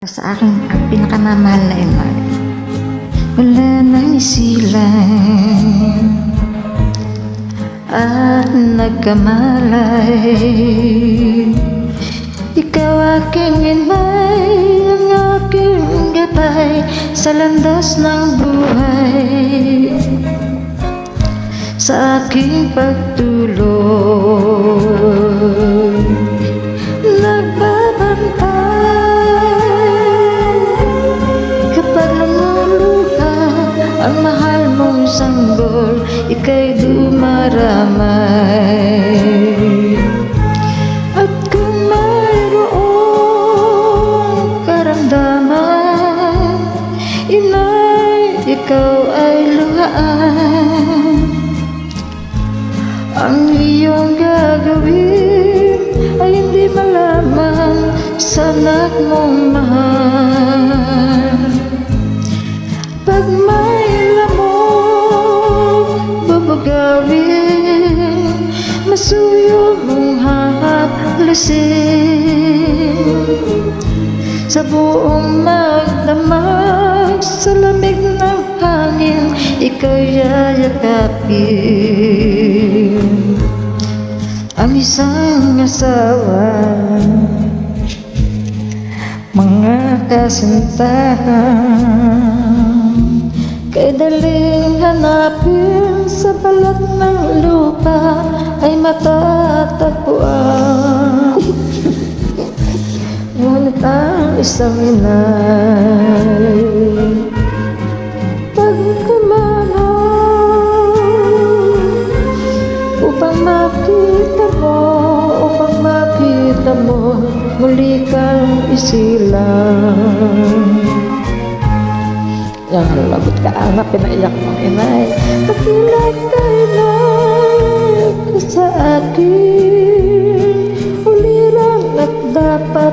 Sa akin, ang pinakamamahal na inay, wala nang isilang at nagkamalay. Ikaw aking inay, ang aking gabay sa landas ng buhay, sa aking pagtuloy. Ang mahal mong sanggol, ika'y dumaramay. At kung mayroong karamdaman, inay, ikaw ay luhaan. Ang iyong gagawin ay hindi malaman sa anak mong mahal. Pag may lamok bubugawin, masuyo mong hahaplasin. Sa buong magdamag, sa lamig ng hangin, ika'y yayakapin. Ang isang asawa, mga kasintahan, kay daling hanapin sa balat ng lupa ay matatagpuan. Ngunit ang isang inay, pag kumanong upang makita mo, muli kang isilang. Yang lagot ka anak, pinaiyak mong inay. Pagkilag ka inay ka sa akin, ulirang at dapat